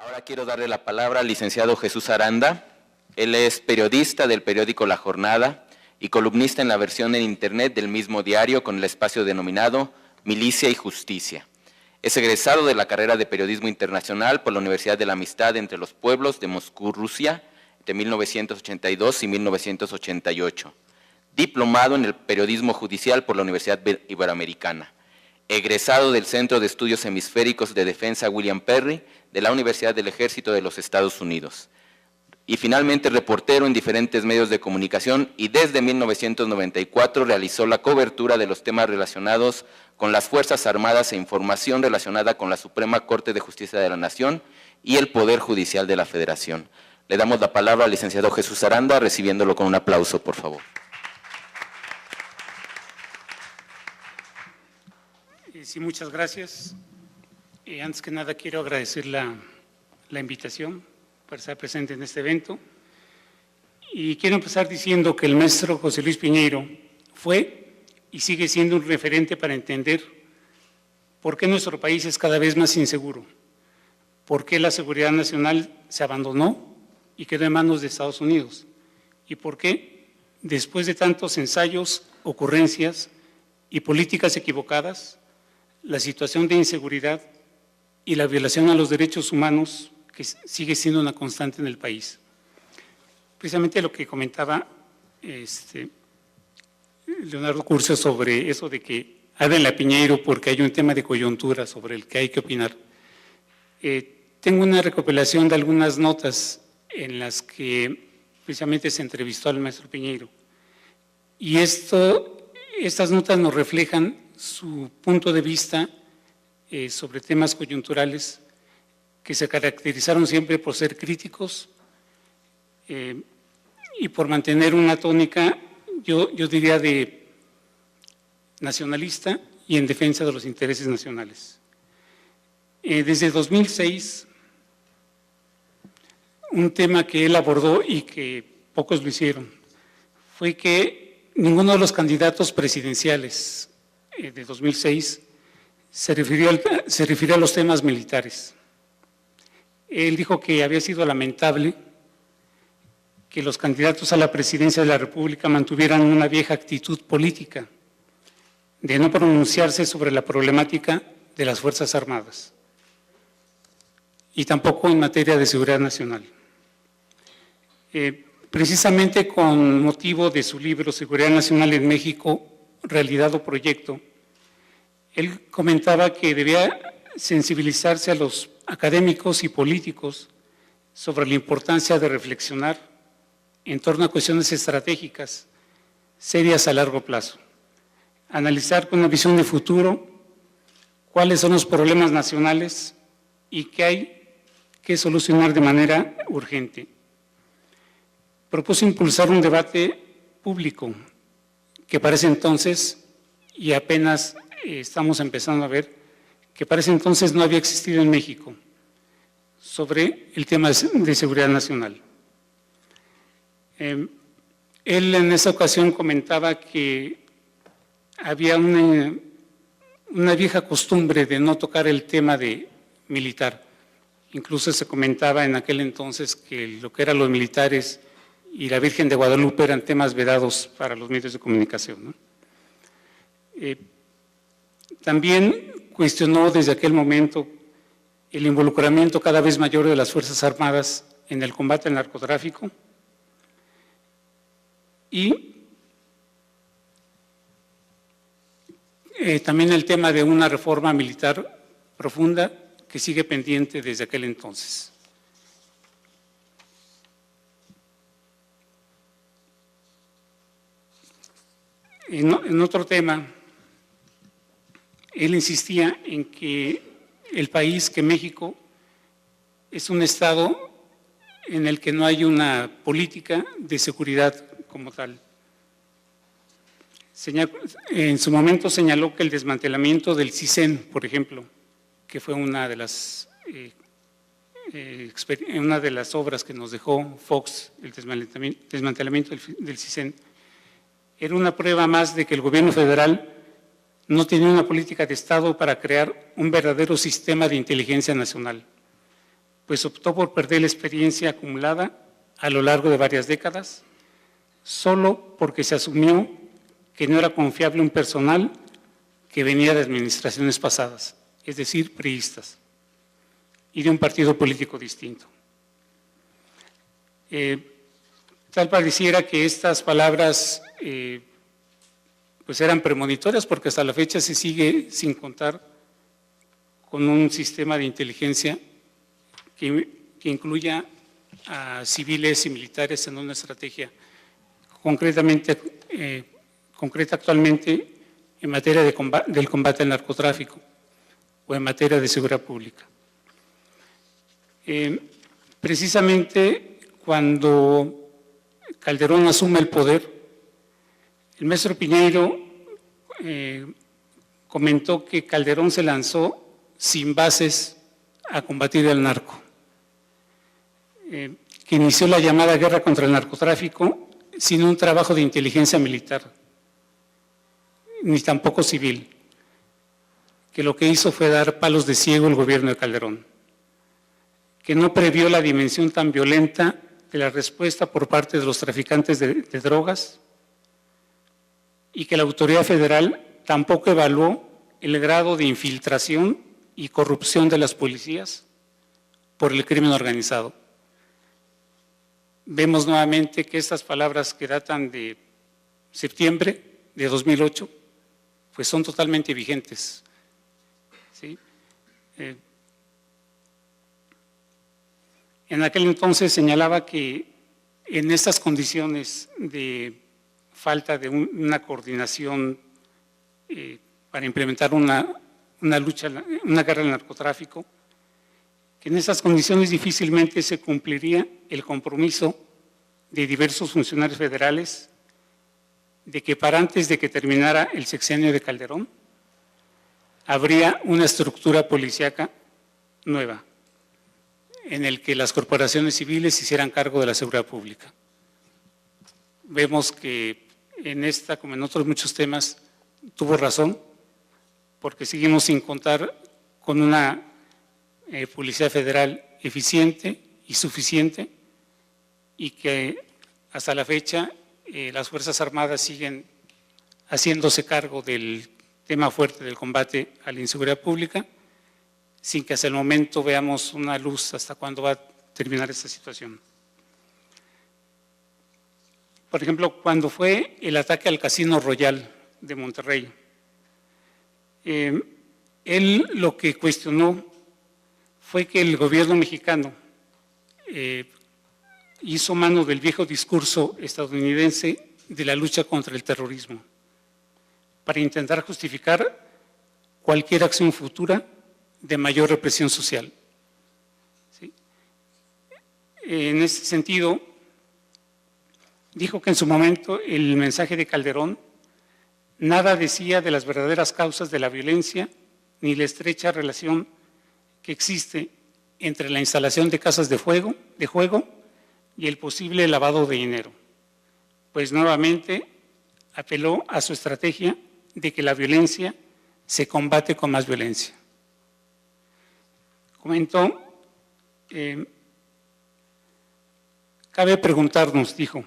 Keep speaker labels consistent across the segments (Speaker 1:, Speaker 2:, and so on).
Speaker 1: Ahora quiero darle la palabra al licenciado Jesús Aranda. Él es periodista del periódico La Jornada y columnista en la versión en internet del mismo diario con el espacio denominado Milicia y Justicia. Es egresado de la carrera de Periodismo Internacional por la Universidad de la Amistad entre los Pueblos de Moscú, Rusia, de 1982 y 1988. Diplomado en el Periodismo Judicial por la Universidad Iberoamericana. Egresado del Centro de Estudios Hemisféricos de Defensa William Perry de la Universidad del Ejército de los Estados Unidos. Y finalmente reportero en diferentes medios de comunicación y desde 1994 realizó la cobertura de los temas relacionados con las Fuerzas Armadas e información relacionada con la Suprema Corte de Justicia de la Nación y el Poder Judicial de la Federación. Le damos la palabra al licenciado Jesús Aranda, recibiéndolo con un aplauso, por favor.
Speaker 2: Sí, muchas gracias. Antes que nada quiero agradecer la invitación para estar presente en este evento. Y quiero empezar diciendo que el maestro José Luis Piñeiro fue y sigue siendo un referente para entender por qué nuestro país es cada vez más inseguro, por qué la seguridad nacional se abandonó y quedó en manos de Estados Unidos, y por qué, después de tantos ensayos, ocurrencias y políticas equivocadas, la situación de inseguridad y la violación a los derechos humanos que sigue siendo una constante en el país. Precisamente lo que comentaba Leonardo Curcio sobre eso de que háblenle a Piñeiro porque hay un tema de coyuntura sobre el que hay que opinar. Tengo una recopilación de algunas notas en las que precisamente se entrevistó al maestro Piñeiro. Y estas notas nos reflejan su punto de vista sobre temas coyunturales que se caracterizaron siempre por ser críticos y por mantener una tónica, yo diría, de nacionalista y en defensa de los intereses nacionales. Desde 2006, un tema que él abordó y que pocos lo hicieron, fue que ninguno de los candidatos presidenciales de 2006 se refirió a los temas militares. Él dijo que había sido lamentable que los candidatos a la presidencia de la República mantuvieran una vieja actitud política de no pronunciarse sobre la problemática de las Fuerzas Armadas y tampoco en materia de seguridad nacional. Precisamente con motivo de su libro Seguridad Nacional en México, Realidad o Proyecto, él comentaba que debía sensibilizarse a los académicos y políticos sobre la importancia de reflexionar en torno a cuestiones estratégicas, serias a largo plazo. Analizar con una visión de futuro cuáles son los problemas nacionales y qué hay que solucionar de manera urgente. Propuso impulsar un debate público que para ese entonces, y apenas estamos empezando a ver, que para ese entonces no había existido en México, sobre el tema de seguridad nacional. Él en esa ocasión comentaba que había una vieja costumbre de no tocar el tema de militar. Incluso se comentaba en aquel entonces que lo que eran los militares y la Virgen de Guadalupe eran temas vedados para los medios de comunicación, ¿no? También cuestionó desde aquel momento el involucramiento cada vez mayor de las Fuerzas Armadas en el combate al narcotráfico y también el tema de una reforma militar profunda que sigue pendiente desde aquel entonces. En otro tema, él insistía en que el país, que México, es un estado en el que no hay una política de seguridad como tal. En su momento señaló que el desmantelamiento del CISEN, por ejemplo, que fue una de las obras que nos dejó Fox, el desmantelamiento del CISEN, era una prueba más de que el gobierno federal no tenía una política de Estado para crear un verdadero sistema de inteligencia nacional, pues optó por perder la experiencia acumulada a lo largo de varias décadas, solo porque se asumió que no era confiable un personal que venía de administraciones pasadas, es decir, priistas, y de un partido político distinto. Tal pareciera que estas palabras pues eran premonitorias, porque hasta la fecha se sigue sin contar con un sistema de inteligencia que incluya a civiles y militares en una estrategia concreta actualmente en materia del combate al narcotráfico o en materia de seguridad pública. Precisamente cuando Calderón asume el poder, el maestro Piñeiro comentó que Calderón se lanzó sin bases a combatir el narco, que inició la llamada guerra contra el narcotráfico sin un trabajo de inteligencia militar, ni tampoco civil, que lo que hizo fue dar palos de ciego al gobierno de Calderón, que no previó la dimensión tan violenta de la respuesta por parte de los traficantes de drogas y que la autoridad federal tampoco evaluó el grado de infiltración y corrupción de las policías por el crimen organizado. Vemos nuevamente que estas palabras que datan de septiembre de 2008, pues son totalmente vigentes, ¿sí? En aquel entonces señalaba que en estas condiciones de falta de una coordinación para implementar una guerra al narcotráfico, que en esas condiciones difícilmente se cumpliría el compromiso de diversos funcionarios federales de que para antes de que terminara el sexenio de Calderón, habría una estructura policíaca nueva, en el que las corporaciones civiles hicieran cargo de la seguridad pública. Vemos que en esta, como en otros muchos temas, tuvo razón, porque seguimos sin contar con una Policía Federal eficiente y suficiente, y que hasta la fecha las Fuerzas Armadas siguen haciéndose cargo del tema fuerte del combate a la inseguridad pública, sin que hasta el momento veamos una luz hasta cuándo va a terminar esta situación. Por ejemplo, cuando fue el ataque al Casino Royal de Monterrey, él lo que cuestionó fue que el gobierno mexicano hizo mano del viejo discurso estadounidense de la lucha contra el terrorismo para intentar justificar cualquier acción futura de mayor represión social. ¿Sí? En ese sentido, dijo que en su momento el mensaje de Calderón nada decía de las verdaderas causas de la violencia ni la estrecha relación que existe entre la instalación de casas de juego y el posible lavado de dinero, pues nuevamente apeló a su estrategia de que la violencia se combate con más violencia. Comentó, cabe preguntarnos, dijo,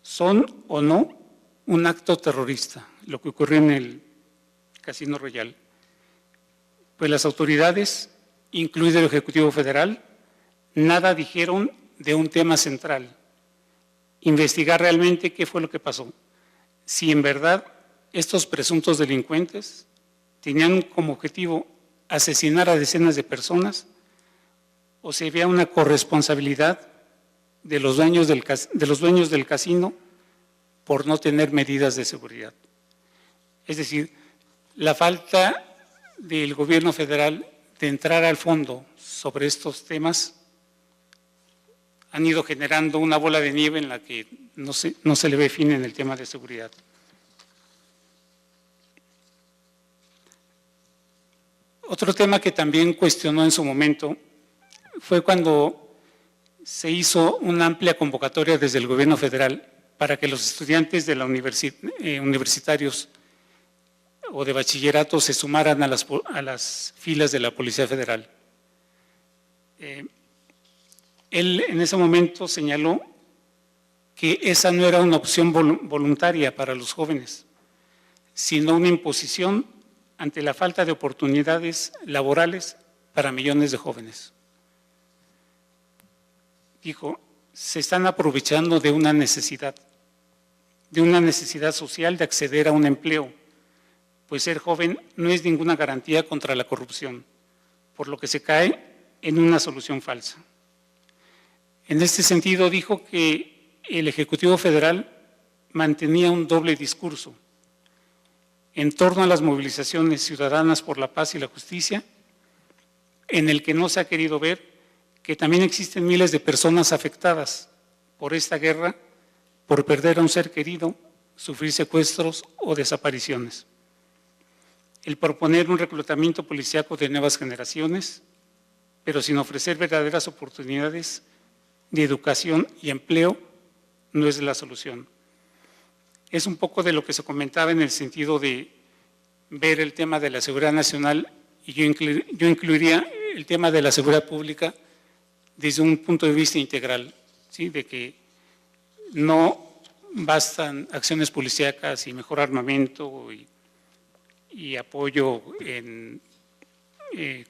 Speaker 2: ¿son o no un acto terrorista lo que ocurrió en el Casino Royal? Pues las autoridades, incluido el Ejecutivo Federal, nada dijeron de un tema central: investigar realmente qué fue lo que pasó, si en verdad estos presuntos delincuentes tenían como objetivo asesinar a decenas de personas o si había una corresponsabilidad de los dueños del casino por no tener medidas de seguridad. Es decir, la falta del gobierno federal de entrar al fondo sobre estos temas han ido generando una bola de nieve en la que no se le ve fin en el tema de seguridad. Otro tema que también cuestionó en su momento fue cuando se hizo una amplia convocatoria desde el gobierno federal para que los estudiantes de la universitarios o de bachillerato se sumaran a las filas de la Policía Federal. él en ese momento señaló que esa no era una opción voluntaria para los jóvenes, sino una imposición ante la falta de oportunidades laborales para millones de jóvenes. Dijo, se están aprovechando de una necesidad social de acceder a un empleo, pues ser joven no es ninguna garantía contra la corrupción, por lo que se cae en una solución falsa. En este sentido, dijo que el Ejecutivo Federal mantenía un doble discurso en torno a las movilizaciones ciudadanas por la paz y la justicia, en el que no se ha querido ver que también existen miles de personas afectadas por esta guerra, por perder a un ser querido, sufrir secuestros o desapariciones. El proponer un reclutamiento policíaco de nuevas generaciones, pero sin ofrecer verdaderas oportunidades de educación y empleo, no es la solución. Es un poco de lo que se comentaba en el sentido de ver el tema de la seguridad nacional, y yo incluiría el tema de la seguridad pública desde un punto de vista integral, ¿sí? De que no bastan acciones policíacas y mejor armamento y apoyo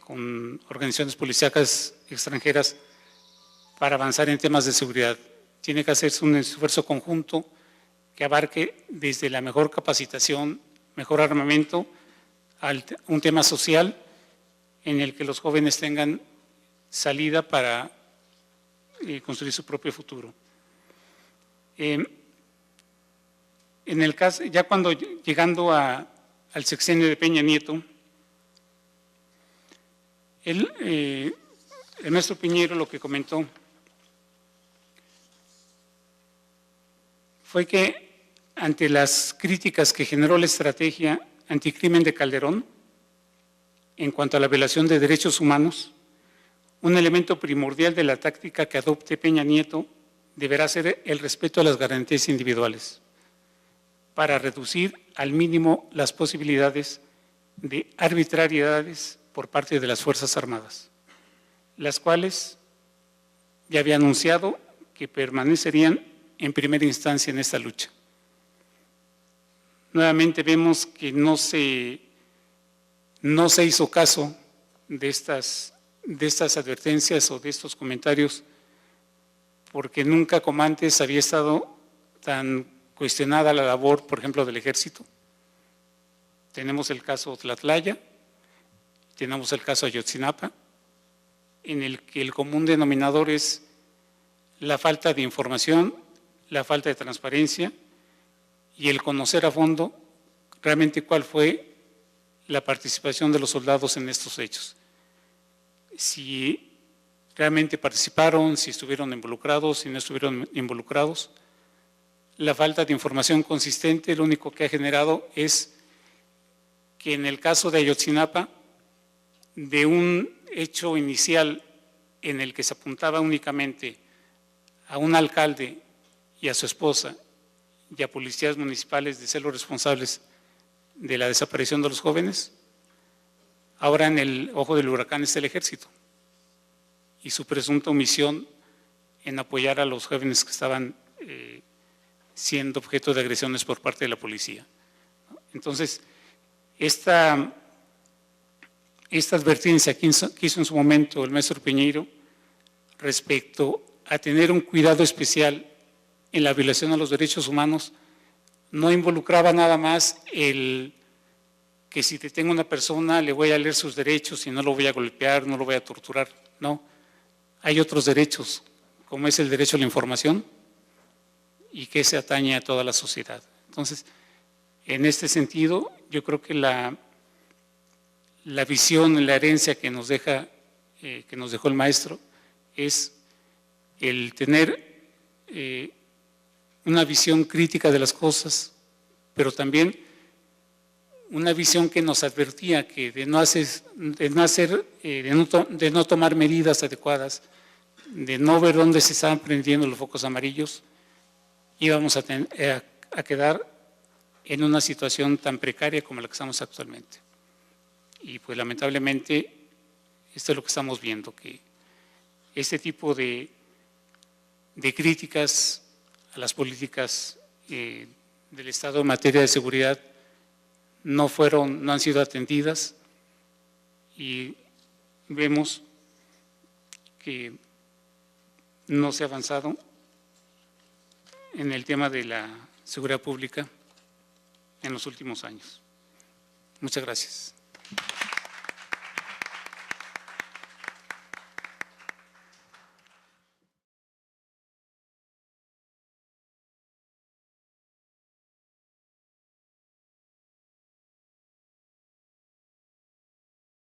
Speaker 2: con organizaciones policíacas extranjeras para avanzar en temas de seguridad. Tiene que hacerse un esfuerzo conjunto que abarque desde la mejor capacitación, mejor armamento, a un tema social en el que los jóvenes tengan salida para construir su propio futuro. En el caso, ya cuando llegando al sexenio de Peña Nieto, el maestro Piñero lo que comentó fue que ante las críticas que generó la estrategia anticrimen de Calderón en cuanto a la violación de derechos humanos, un elemento primordial de la táctica que adopte Peña Nieto deberá ser el respeto a las garantías individuales para reducir al mínimo las posibilidades de arbitrariedades por parte de las Fuerzas Armadas, las cuales ya había anunciado que permanecerían en primera instancia en esta lucha. Nuevamente vemos que no se hizo caso de estas advertencias o de estos comentarios, porque nunca como antes había estado tan cuestionada la labor, por ejemplo, del Ejército. Tenemos el caso Tlatlaya, tenemos el caso Ayotzinapa, en el que el común denominador es la falta de información, la falta de transparencia y el conocer a fondo realmente cuál fue la participación de los soldados en estos hechos. Si realmente participaron, si estuvieron involucrados, si no estuvieron involucrados. La falta de información consistente lo único que ha generado es que en el caso de Ayotzinapa, de un hecho inicial en el que se apuntaba únicamente a un alcalde y a su esposa y a policías municipales de ser los responsables de la desaparición de los jóvenes, ahora en el ojo del huracán está el Ejército y su presunta omisión en apoyar a los jóvenes que estaban siendo objeto de agresiones por parte de la policía. Entonces, esta advertencia que hizo en su momento el maestro Piñeiro respecto a tener un cuidado especial en la violación a los derechos humanos no involucraba nada más el que si detengo a una persona le voy a leer sus derechos y no lo voy a golpear, no lo voy a torturar. No, hay otros derechos, como es el derecho a la información y que se atañe a toda la sociedad. Entonces, en este sentido, yo creo que la visión, la herencia que nos dejó el maestro es el tener una visión crítica de las cosas, pero también una visión que nos advertía que de no tomar medidas adecuadas, de no ver dónde se estaban prendiendo los focos amarillos, íbamos a quedar en una situación tan precaria como la que estamos actualmente. Y pues lamentablemente esto es lo que estamos viendo, que este tipo de de críticas a las políticas del Estado en materia de seguridad no han sido atendidas, y vemos que no se ha avanzado en el tema de la seguridad pública en los últimos años. Muchas gracias.